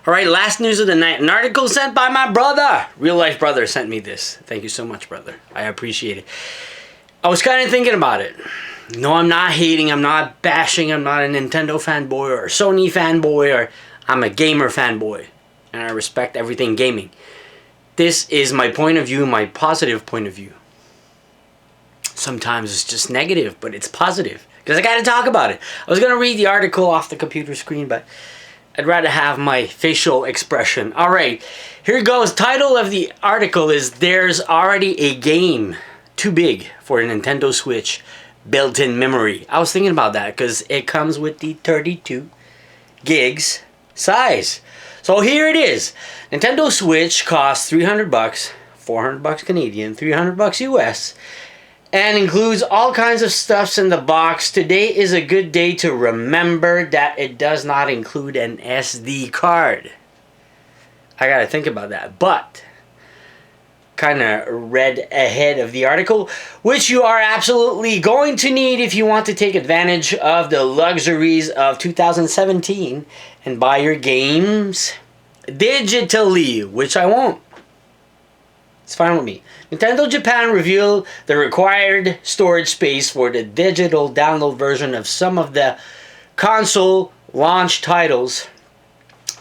All right, last news of the night. An article sent by my brother. Real life brother sent me this. Thank you so much, brother. I appreciate it. I was kind of thinking about it. No, I'm not hating. I'm not bashing. I'm not a Nintendo fanboy or a Sony fanboy. Or I'm a gamer fanboy. And I respect everything gaming. This is my point of view, my positive point of view. Sometimes it's just negative, but it's positive. Because I got to talk about it. I was going to read the article off the computer screen, but I'd rather have my facial expression. Alright, here goes. Title of the article is There's Already a Game Too Big for a Nintendo Switch Built-in Memory. I was thinking about that because it comes with the 32 gigs size. So here it is. Nintendo Switch costs $300, $400 Canadian, $300 US. And includes all kinds of stuffs in the box. Today is a good day to remember that it does not include an SD card. I gotta think about that. But, kind of read ahead of the article, which you are absolutely going to need if you want to take advantage of the luxuries of 2017 and buy your games digitally, which I won't. It's fine with me. Nintendo Japan revealed the required storage space for the digital download version of some of the console launch titles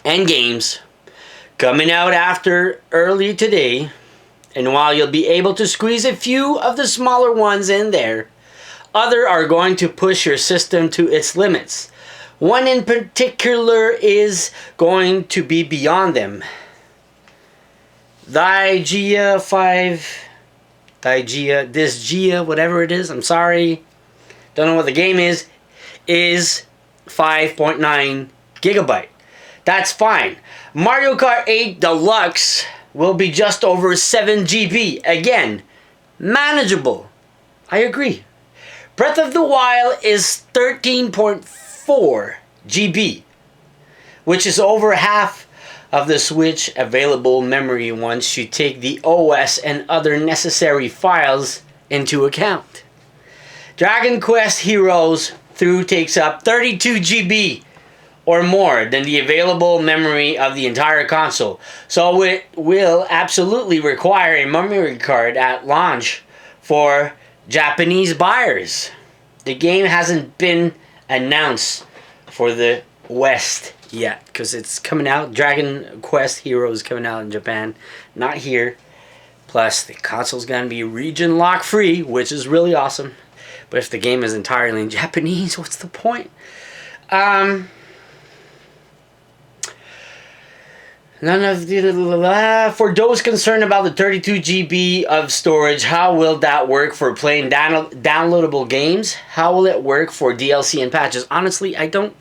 and games coming out after early today. And while you'll be able to squeeze a few of the smaller ones in there, others are going to push your system to its limits. One in particular is going to be beyond them. Disgaea, whatever it is, I'm sorry, don't know what the game is 5.9 gigabyte. That's fine. Mario Kart 8 Deluxe will be just over 7 GB. Again, manageable. I agree. Breath of the Wild is 13.4 GB, which is over half of the Switch available memory once you take the OS and other necessary files into account. Dragon Quest Heroes through takes up 32 GB or more than the available memory of the entire console, so it will absolutely require a memory card at launch for Japanese buyers. The game hasn't been announced for the West yet, because it's coming out. Dragon Quest Heroes coming out in Japan, not here. Plus, the console's gonna be region lock free, which is really awesome. But if the game is entirely in Japanese, what's the point? None of the for those concerned about the 32 GB of storage, how will that work for playing downloadable games? How will it work for DLC and patches? Honestly, I don't.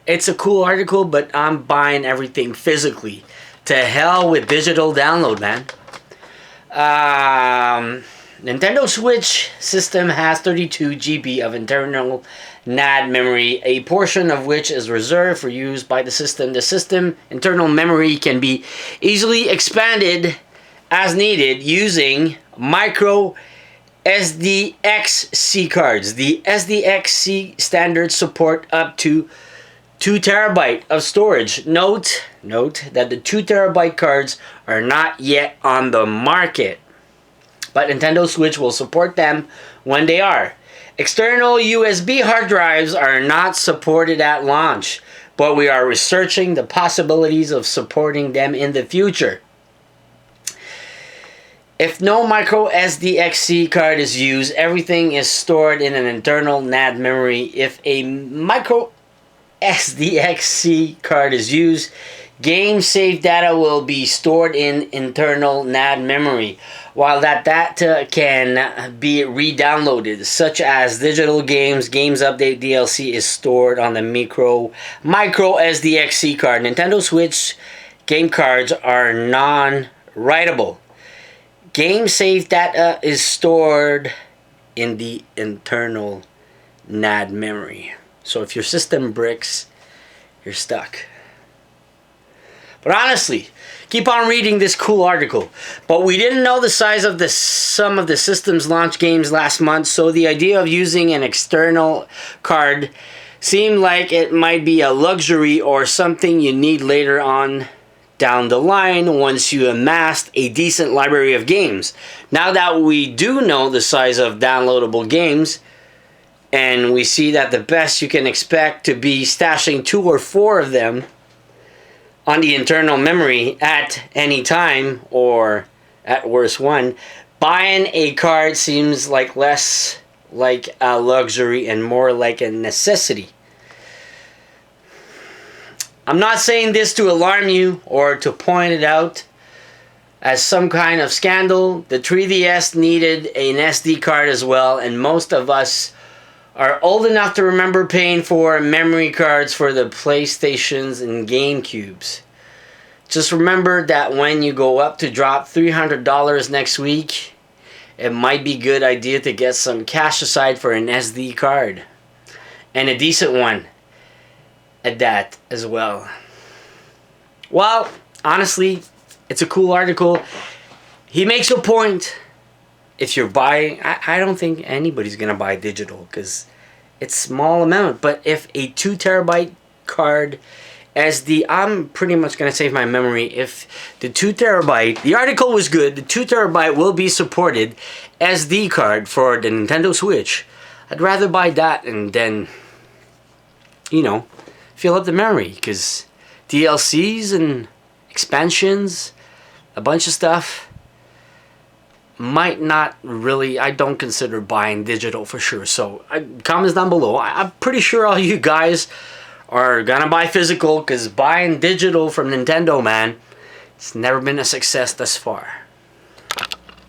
It's a cool article, but I'm buying everything physically. To hell with digital download, man. Nintendo Switch system has 32 GB of internal NAD memory, a portion of which is reserved for use by the system. The system internal memory can be easily expanded as needed using micro SDXC cards. The SDXC standards support up to 2 terabyte of storage. Note that the 2 terabyte cards are not yet on the market, but Nintendo Switch will support them when they are. External USB hard drives are not supported at launch, but we are researching the possibilities of supporting them in the future. If no micro SDXC card is used, everything is stored in an internal NAD memory. If a micro SDXC card is used, game save data will be stored in internal NAD memory, while that data can be re-downloaded, such as digital games update DLC is stored on the micro SDXC card. Nintendo Switch game cards are non-writable. Game save data is stored in the internal NAD memory. So if your system bricks, you're stuck. But honestly, keep on reading this cool article. But we didn't know the size of some of the system's launch games last month, so the idea of using an external card seemed like it might be a luxury or something you need later on down the line once you amassed a decent library of games. Now that we do know the size of downloadable games, and we see that the best you can expect to be stashing 2 or 4 of them on the internal memory at any time, or at worst 1, buying a card seems like less like a luxury and more like a necessity. I'm not saying this to alarm you or to point it out as some kind of scandal. The 3DS needed an SD card as well, and most of us are old enough to remember paying for memory cards for the PlayStations and GameCubes. Just remember that when you go up to drop $300 next week, it might be a good idea to get some cash aside for an SD card. And a decent one at that as well. Well, honestly, it's a cool article. He makes a point. If you're buying, I don't think anybody's going to buy digital because it's small amount. But if a 2 terabyte card SD, I'm pretty much going to save my memory. If the 2 terabyte, the article was good, the 2 terabyte will be supported SD card for the Nintendo Switch, I'd rather buy that and then, you know, fill up the memory, because DLCs and expansions, a bunch of stuff, might not really, I don't consider buying digital for sure. So comments down below. I'm pretty sure all you guys are gonna buy physical, because buying digital from Nintendo, man, it's never been a success thus far.